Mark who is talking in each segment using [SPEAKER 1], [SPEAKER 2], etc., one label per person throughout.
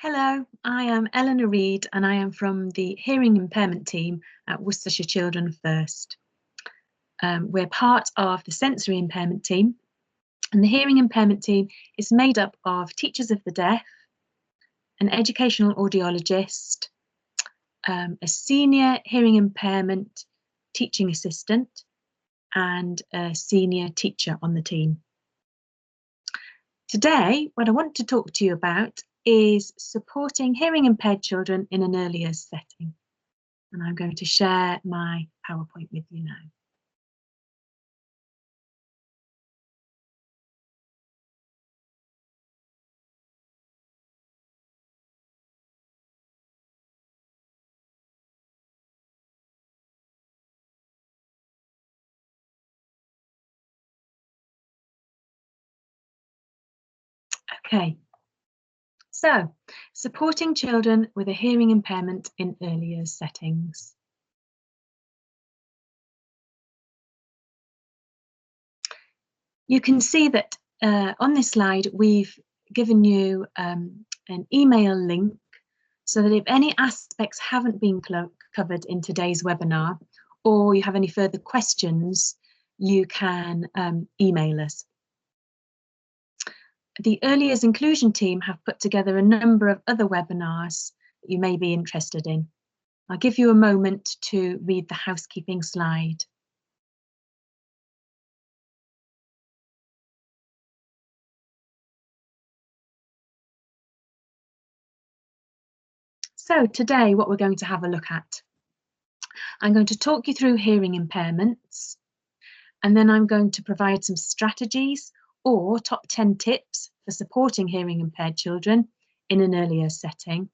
[SPEAKER 1] Hello, I am Elena Reid and I am from the Hearing Impairment team at Worcestershire Children First. We're part of the Sensory Impairment team, and the Hearing Impairment team is made up of teachers of the deaf, an educational audiologist, a senior hearing impairment teaching assistant, and a senior teacher on the team. Today, what I want to talk to you about is supporting hearing impaired children in an early years setting. And I'm going to share my PowerPoint with you now. Okay, so supporting children with a hearing impairment in early years settings. You can see that on this slide, we've given you an email link so that if any aspects haven't been covered in today's webinar, or you have any further questions, you can email us. The Early Years Inclusion team have put together a number of other webinars that you may be interested in. I'll give you a moment to read the housekeeping slide. So today, what we're going to have a look at, I'm going to talk you through hearing impairments, and then I'm going to provide some strategies or top 10 tips for supporting hearing impaired children in an earlier setting.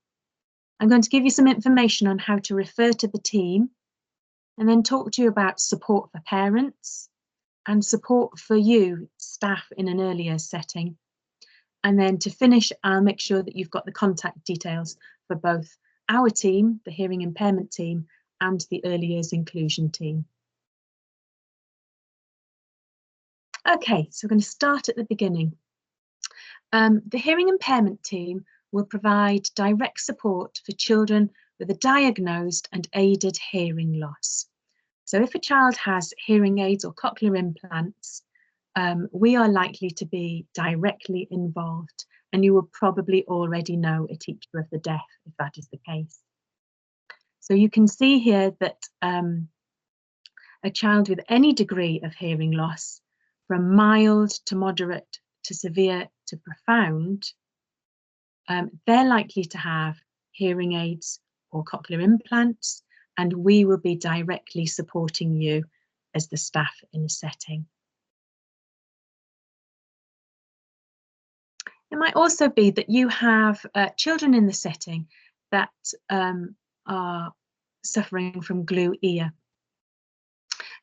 [SPEAKER 1] I'm going to give you some information on how to refer to the team, and then talk to you about support for parents and support for you, staff, in an earlier setting. And then to finish, I'll make sure that you've got the contact details for both our team, the Hearing Impairment team, and the Early Years Inclusion team. Okay, so we're going to start at the beginning. The Hearing Impairment team will provide direct support for children with a diagnosed and aided hearing loss. So if a child has hearing aids or cochlear implants, we are likely to be directly involved, and you will probably already know a teacher of the deaf if that is the case. So you can see here that a child with any degree of hearing loss, from mild to moderate to severe to profound, they're likely to have hearing aids or cochlear implants, and we will be directly supporting you as the staff in a setting. It might also be that you have children in the setting that are suffering from glue ear.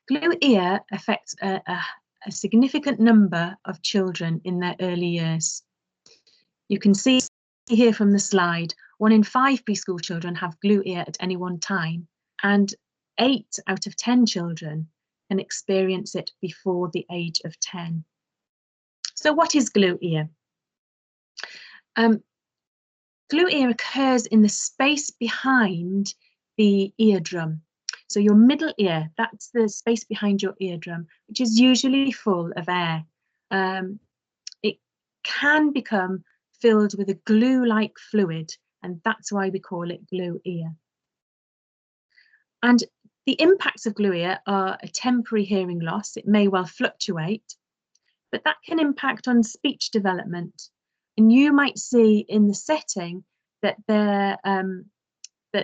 [SPEAKER 1] Glue ear affects a significant number of children in their early years. You can see here from the slide, 1 in 5 preschool children have glue ear at any one time, and 8 out of 10 children can experience it before the age of 10. So what is glue ear? Glue ear occurs in the space behind the eardrum. So your middle ear, that's the space behind your eardrum, which is usually full of air. It can become filled with a glue-like fluid, and that's why we call it glue ear. And the impacts of glue ear are a temporary hearing loss. It may well fluctuate, but that can impact on speech development. And you might see in the setting that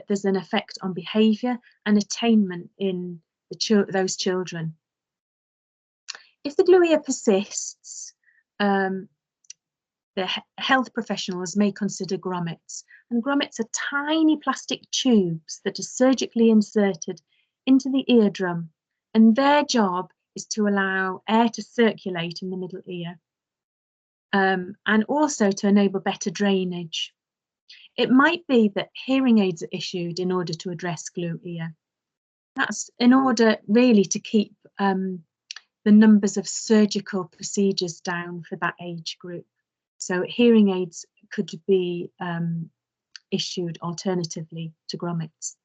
[SPEAKER 1] there's an effect on behaviour and attainment in those children. If the glue ear persists, the health professionals may consider grommets. And grommets are tiny plastic tubes that are surgically inserted into the eardrum. And their job is to allow air to circulate in the middle ear, and also to enable better drainage. It might be that hearing aids are issued in order to address glue ear. That's in order really to keep the numbers of surgical procedures down for that age group. So hearing aids could be issued alternatively to grommets.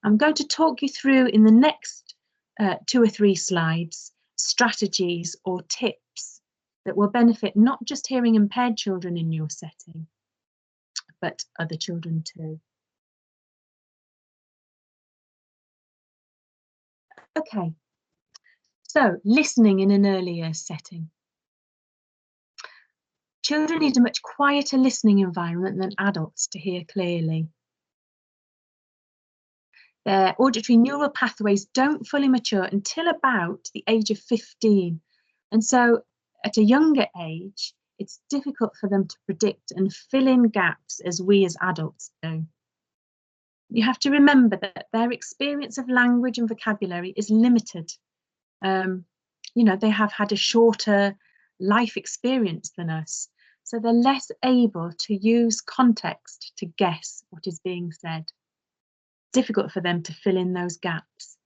[SPEAKER 1] I'm going to talk you through in the next 2 or 3 slides strategies or tips that will benefit not just hearing impaired children in your setting, but other children too. Okay, so listening in an early years setting. Children need a much quieter listening environment than adults to hear clearly. Their auditory neural pathways don't fully mature until about the age of 15. And so at a younger age, it's difficult for them to predict and fill in gaps as we as adults do. You have to remember that their experience of language and vocabulary is limited. You know, they have had a shorter life experience than us, so they're less able to use context to guess what is being said. Difficult for them to fill in those gaps.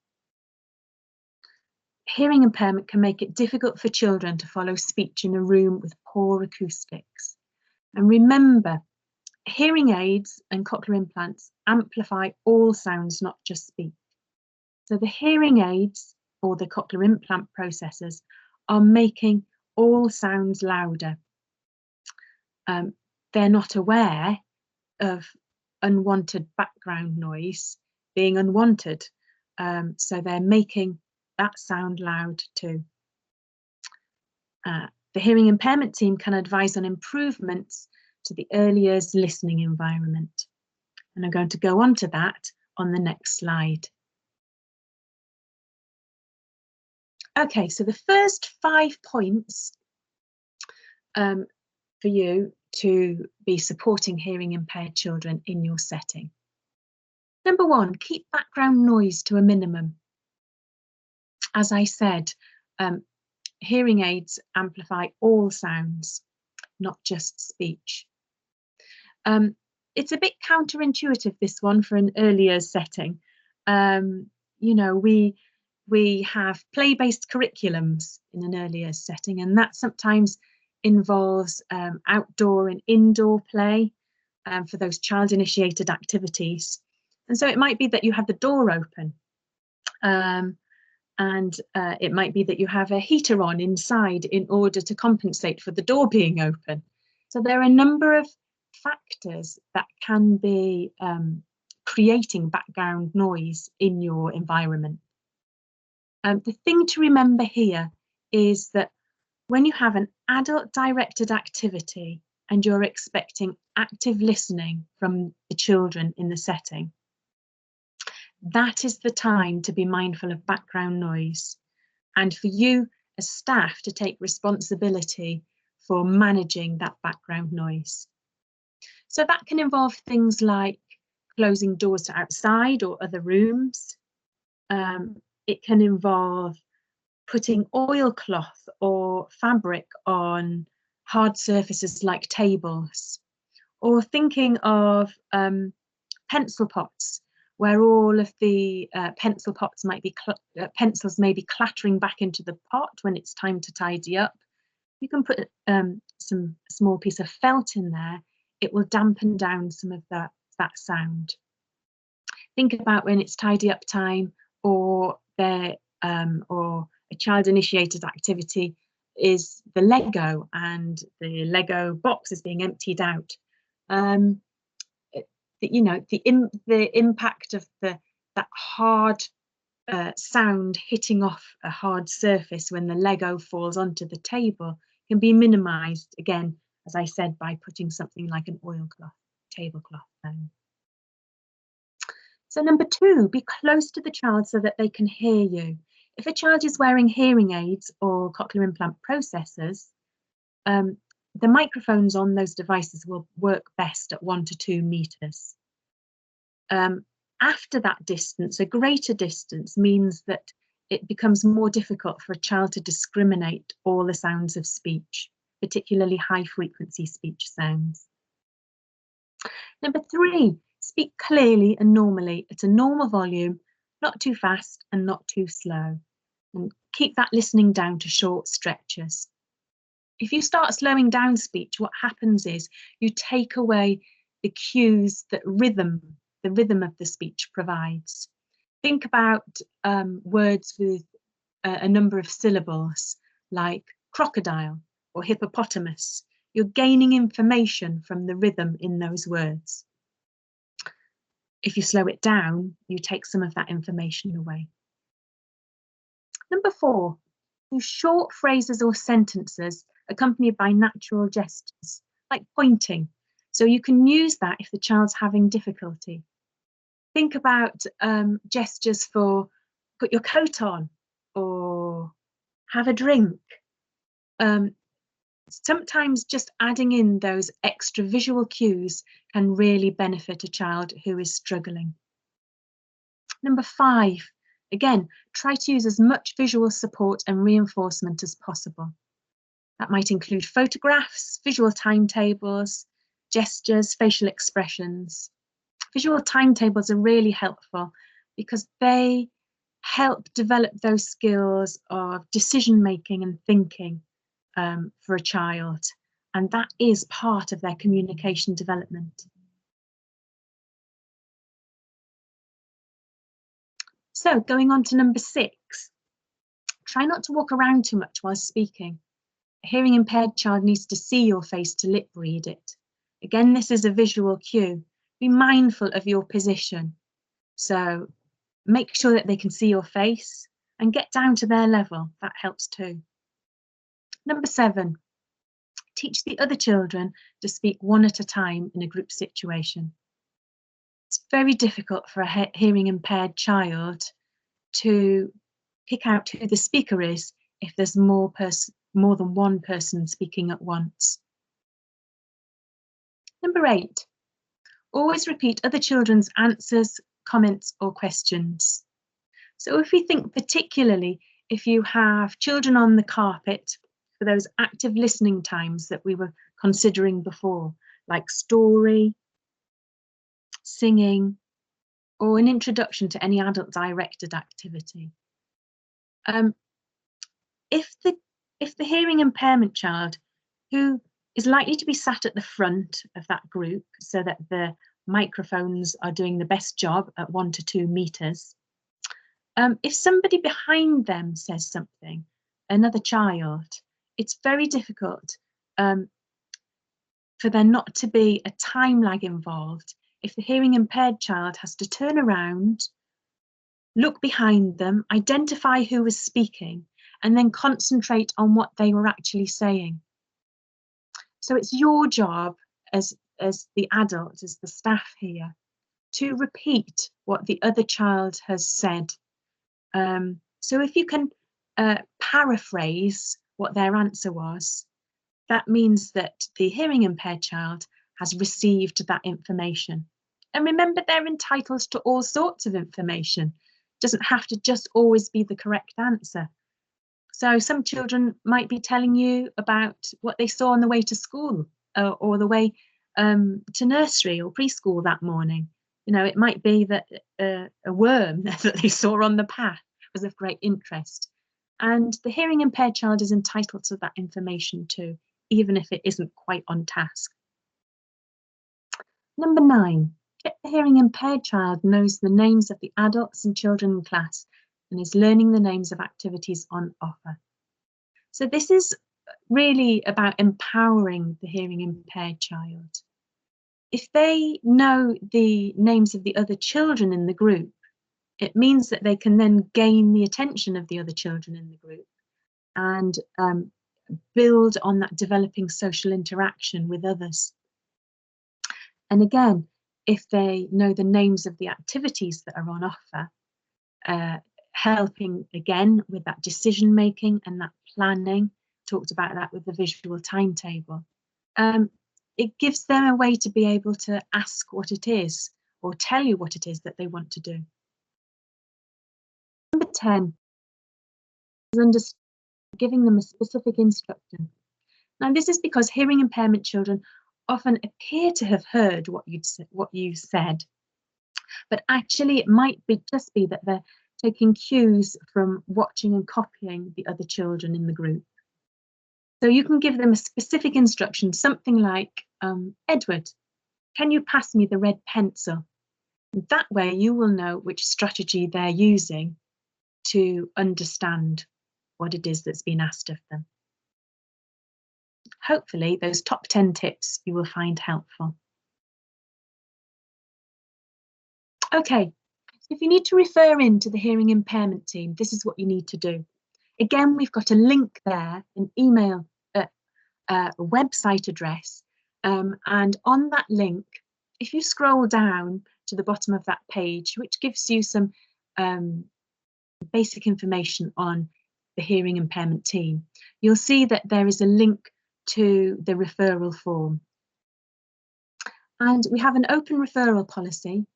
[SPEAKER 1] Hearing impairment can make it difficult for children to follow speech in a room with poor acoustics. And remember, hearing aids and cochlear implants amplify all sounds, not just speech. So the hearing aids or the cochlear implant processors are making all sounds louder. They're not aware of unwanted background noise being unwanted, so they're making that sound loud too. The hearing impairment team can advise on improvements to the early years listening environment, and I'm going to go on to that on the next slide. Okay, so the first 5 points for you to be supporting hearing impaired children in your setting. Number 1, keep background noise to a minimum. As I said, hearing aids amplify all sounds, not just speech. It's a bit counterintuitive, this one, for an earlier setting. You know, we have play-based curriculums in an earlier setting, and that sometimes involves outdoor and indoor play for those child-initiated activities. And so it might be that you have the door open, and it might be that you have a heater on inside in order to compensate for the door being open. So there are a number of factors that can be creating background noise in your environment. The thing to remember here is that when you have an adult-directed activity and you're expecting active listening from the children in the setting, that is the time to be mindful of background noise, and for you as staff to take responsibility for managing that background noise. So that can involve things like closing doors to outside or other rooms. It can involve putting oilcloth or fabric on hard surfaces like tables, or thinking of pencil pots where all of the pencil pots might be pencils may be clattering back into the pot when it's time to tidy up. You can put some small piece of felt in there. It will dampen down some of that sound. Think about when it's tidy up time, or a child-initiated activity is the Lego, and the Lego box is being emptied out. You know, the impact of that hard sound hitting off a hard surface when the Lego falls onto the table can be minimised, again, as I said, by putting something like an oilcloth, tablecloth down. So number 2, be close to the child so that they can hear you. If a child is wearing hearing aids or cochlear implant processors, the microphones on those devices will work best at 1 to 2 meters. After that distance, a greater distance means that it becomes more difficult for a child to discriminate all the sounds of speech, particularly high frequency speech sounds. Number 3, speak clearly and normally at a normal volume, not too fast and not too slow, and keep that listening down to short stretches. If you start slowing down speech, what happens is you take away the cues that the rhythm of the speech provides. Think about words with a number of syllables like crocodile or hippopotamus. You're gaining information from the rhythm in those words. If you slow it down, you take some of that information away. Number 4, use short phrases or sentences accompanied by natural gestures, like pointing. So you can use that if the child's having difficulty. Think about gestures for put your coat on or have a drink. Sometimes just adding in those extra visual cues can really benefit a child who is struggling. Number 5, again, try to use as much visual support and reinforcement as possible. That might include photographs, visual timetables, gestures, facial expressions. Visual timetables are really helpful because they help develop those skills of decision making and thinking for a child, and that is part of their communication development. So going on to number 6, try not to walk around too much while speaking. A hearing impaired child needs to see your face to lip read it. Again, this is a visual cue. Be mindful of your position. So make sure that they can see your face and get down to their level. That helps too. Number 7, teach the other children to speak one at a time in a group situation. It's very difficult for a hearing impaired child to pick out who the speaker is if there's more than one person speaking at once. Number 8, always repeat other children's answers, comments or questions. So if we think particularly if you have children on the carpet for those active listening times that we were considering before, like story, singing, or an introduction to any adult directed activity. If the hearing impairment child, who is likely to be sat at the front of that group so that the microphones are doing the best job at 1 to 2 meters, if somebody behind them says something, another child, it's very difficult for there not to be a time lag involved if the hearing impaired child has to turn around, look behind them, identify who was speaking, and then concentrate on what they were actually saying. So it's your job as the adult, as the staff here, to repeat what the other child has said. So if you can paraphrase what their answer was, that means that the hearing impaired child has received that information. And remember, they're entitled to all sorts of information. It doesn't have to just always be the correct answer. So some children might be telling you about what they saw on the way to school or the way to nursery or preschool that morning. You know, it might be that a worm that they saw on the path was of great interest. And the hearing impaired child is entitled to that information too, even if it isn't quite on task. Number 9, check the hearing impaired child knows the names of the adults and children in class and is learning the names of activities on offer. So this is really about empowering the hearing impaired child. If they know the names of the other children in the group, it means that they can then gain the attention of the other children in the group and build on that developing social interaction with others. And again, if they know the names of the activities that are on offer, helping again with that decision making and that planning, talked about that with the visual timetable. It gives them a way to be able to ask what it is or tell you what it is that they want to do. Number 10 is giving them a specific instruction. Now this is because hearing impairment children often appear to have heard what you said, but actually it might just be that they're taking cues from watching and copying the other children in the group. So you can give them a specific instruction, something like, Edward, Can you pass me the red pencil? And that way you will know which strategy they're using to understand what it is that's been asked of them. Hopefully those top 10 tips you will find helpful. Okay, so if you need to refer into the hearing impairment team, this is what you need to do. Again, we've got a link there, an email, a website address, and on that link, if you scroll down to the bottom of that page, which gives you some basic information on the hearing impairment team, you'll see that there is a link to the referral form. And we have an open referral policy,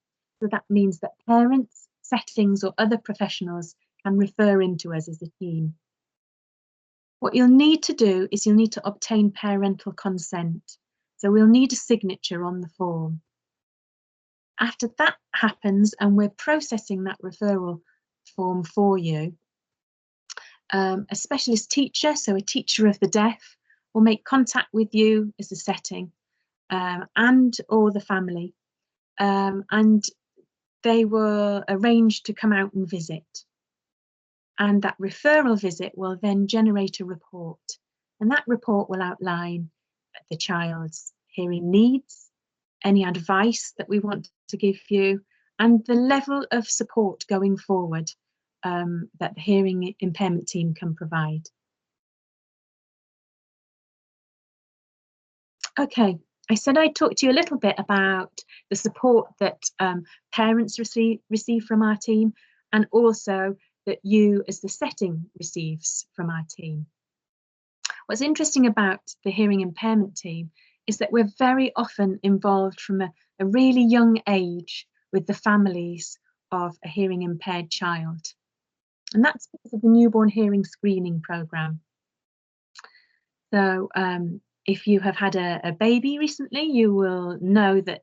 [SPEAKER 1] so that means that parents, settings or other professionals can refer into us as a team. What you'll need to do is you'll need to obtain parental consent. So we'll need a signature on the form. After that happens and we're processing that referral form for you, a specialist teacher, so a teacher of the deaf, will make contact with you as a setting and or the family, and they will arrange to come out and visit. And that referral visit will then generate a report, and that report will outline the child's hearing needs, any advice that we want to give you, and the level of support going forward that the hearing impairment team can provide. Okay, I said I'd talk to you a little bit about the support that parents receive from our team, and also that you as the setting receives from our team. What's interesting about the hearing impairment team is that we're very often involved from a really young age with the families of a hearing impaired child. And that's because of the newborn hearing screening programme. So if you have had a baby recently, you will know that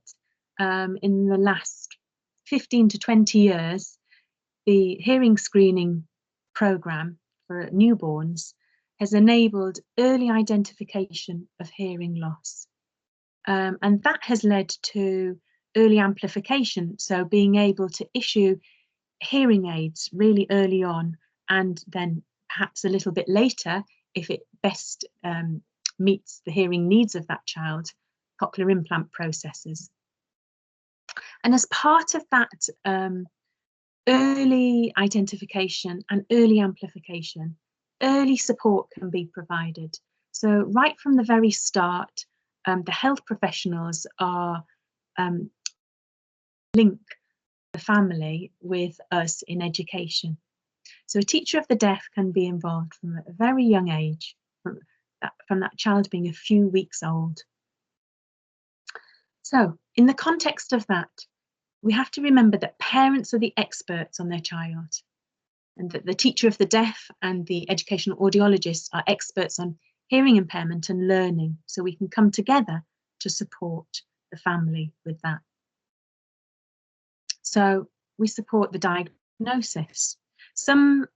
[SPEAKER 1] in the last 15 to 20 years, the hearing screening programme for newborns has enabled early identification of hearing loss. And that has led to early amplification, so being able to issue hearing aids really early on, and then perhaps a little bit later, if it best meets the hearing needs of that child, cochlear implant processes. And as part of that early identification and early amplification, early support can be provided. So right from the very start, the health professionals are link the family with us in education. So a teacher of the deaf can be involved from a very young age, from that child being a few weeks old. So in the context of that, we have to remember that parents are the experts on their child, and that the teacher of the deaf and the educational audiologists are experts on hearing impairment and learning, so we can come together to support the family with that. So we support the diagnosis. Some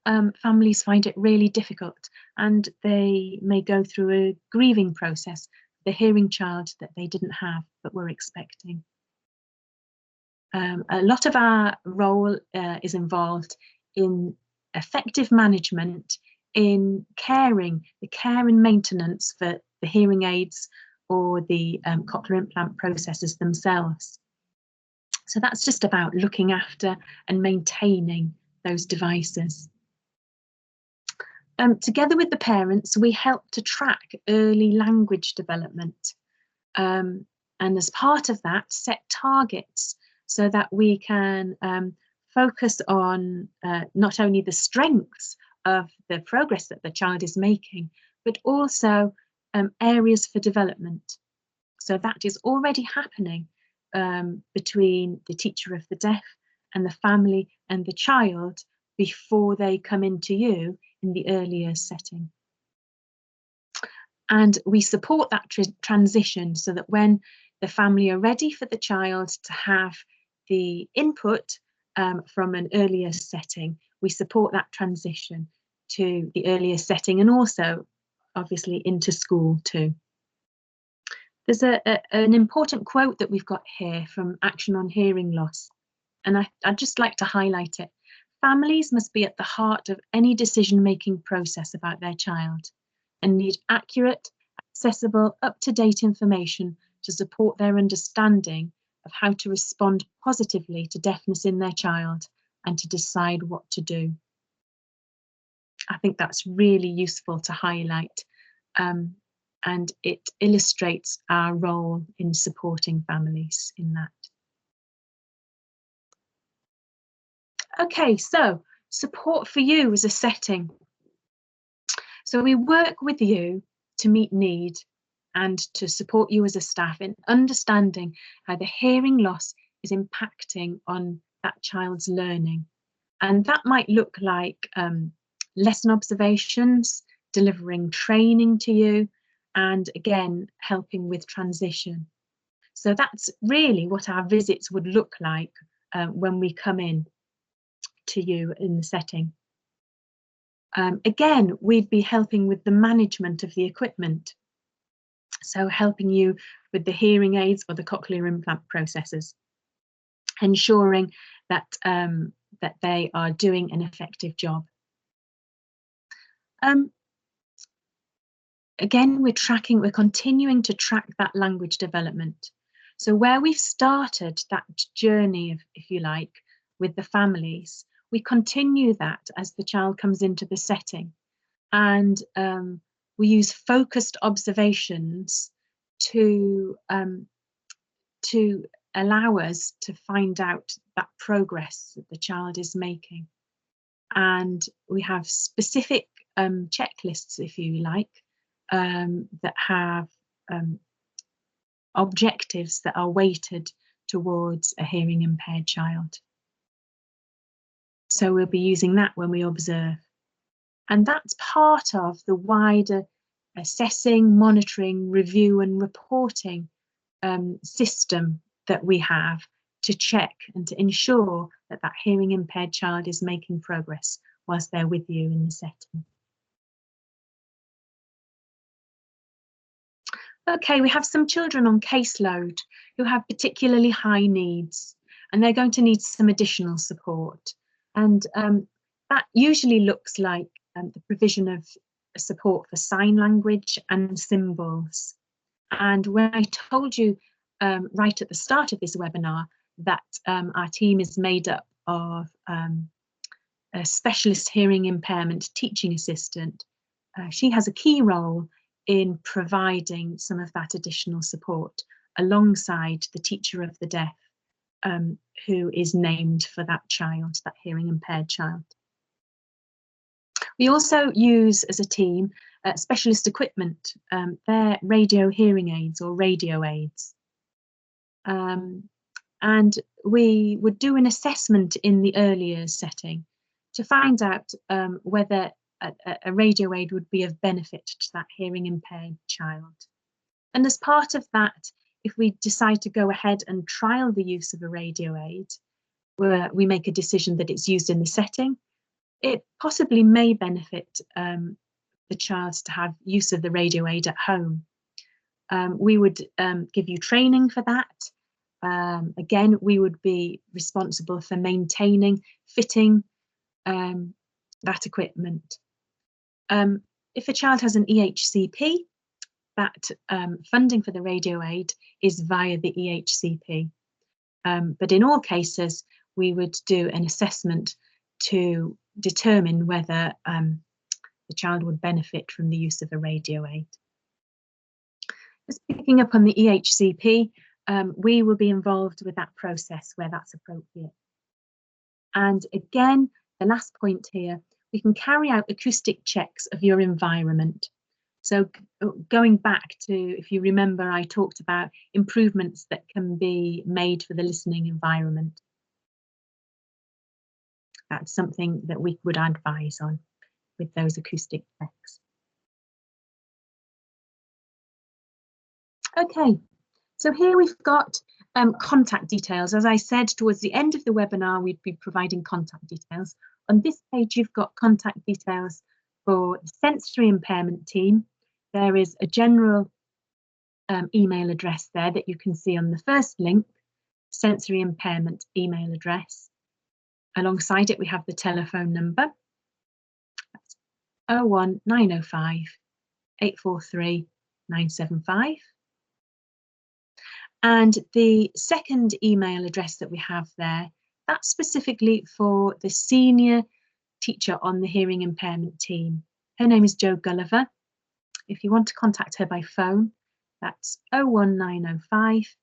[SPEAKER 1] families find it really difficult, and they may go through a grieving process, the hearing child that they didn't have but were expecting. A lot of our role is involved in effective management, in caring, the care and maintenance for the hearing aids or the cochlear implant processors themselves. So that's just about looking after and maintaining those devices. Together with the parents, we help to track early language development. And as part of that, set targets so that we can focus on not only the strengths of the progress that the child is making, but also areas for development. So that is already happening between the teacher of the deaf and the family and the child before they come into you in the earlier setting. And we support that transition so that when the family are ready for the child to have the input from an earlier setting, we support that transition to the earlier setting, and also obviously into school too. There's an important quote that we've got here from Action on Hearing Loss, and I'd just like to highlight it. Families must be at the heart of any decision-making process about their child and need accurate, accessible, up-to-date information to support their understanding of how to respond positively to deafness in their child and to decide what to do. I think that's really useful to highlight, and it illustrates our role in supporting families in that. Okay, so support for you as a setting. So we work with you to meet need and to support you as a staff in understanding how the hearing loss is impacting on that child's learning. And that might look like lesson observations, delivering training to you, and again, helping with transition. So that's really what our visits would look like when we come in to you in the setting. Again, we'd be helping with the management of the equipment. So helping you with the hearing aids or the cochlear implant processors, ensuring that, that they are doing an effective job. Again, we're continuing to track that language development. So where we've started that journey, if you like, with the families, we continue that as the child comes into the setting, and we use focused observations to allow us to find out that progress that the child is making. And we have specific checklists, if you like, that have objectives that are weighted towards a hearing impaired child. So we'll be using that when we observe. And that's part of the wider assessing, monitoring, review and reporting system that we have to check and to ensure that that hearing impaired child is making progress whilst they're with you in the setting. Okay, we have some children on caseload who have particularly high needs, and they're going to need some additional support. And that usually looks like the provision of support for sign language and symbols. And when I told you right at the start of this webinar that our team is made up of a specialist hearing impairment teaching assistant, she has a key role in providing some of that additional support alongside the teacher of the deaf, who is named for that child, that hearing impaired child. We also use as a team specialist equipment. They're radio hearing aids or radio aids. And we would do an assessment in the earlier setting to find out whether a radio aid would be of benefit to that hearing impaired child. And as part of that, if we decide to go ahead and trial the use of a radio aid, where we make a decision that it's used in the setting, it possibly may benefit the child to have use of the radio aid at home. We would give you training for that. Again, we would be responsible for maintaining, fitting that equipment. If a child has an EHCP, that funding for the radio aid is via the EHCP. But in all cases, we would do an assessment to determine whether the child would benefit from the use of a radio aid. Just picking up on the EHCP, we will be involved with that process where that's appropriate. And again, the last point here, we can carry out acoustic checks of your environment. So going back to, if you remember, I talked about improvements that can be made for the listening environment. That's something that we would advise on with those acoustic checks. Okay, so here we've got contact details. As I said, towards the end of the webinar, we'd be providing contact details. On this page, you've got contact details for the sensory impairment team. There is a general email address there that you can see on the first link, sensory impairment email address. Alongside it, we have the telephone number. That's 01905 843 975. And the second email address that we have there, that's specifically for the senior teacher on the hearing impairment team. Her name is Jo Gulliver. If you want to contact her by phone, that's 01905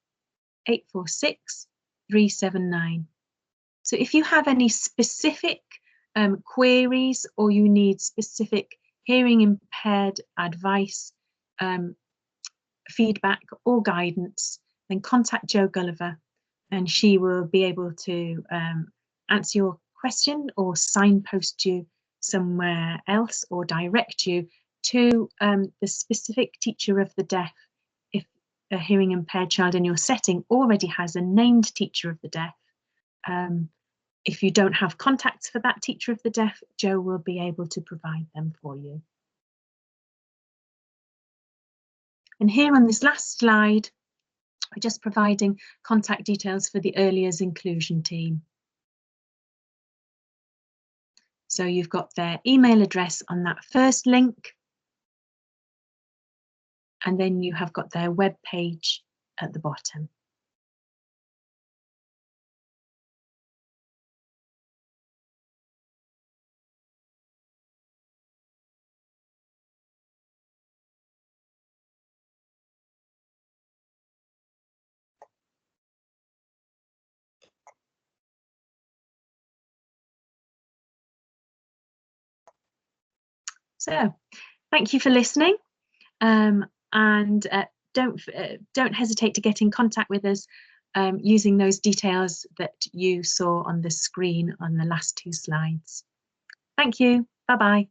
[SPEAKER 1] 846 379. So if you have any specific queries, or you need specific hearing impaired advice, feedback or guidance, then contact Jo Gulliver and she will be able to answer your question or signpost you somewhere else or direct you to the specific teacher of the deaf if a hearing impaired child in your setting already has a named teacher of the deaf. If you don't have contacts for that teacher of the deaf, Jo will be able to provide them for you. And here on this last slide, we're just providing contact details for the early years inclusion team. So you've got their email address on that first link, and then you have got their web page at the bottom. So thank you for listening, and don't hesitate to get in contact with us using those details that you saw on the screen on the last two slides. Thank you. Bye-bye.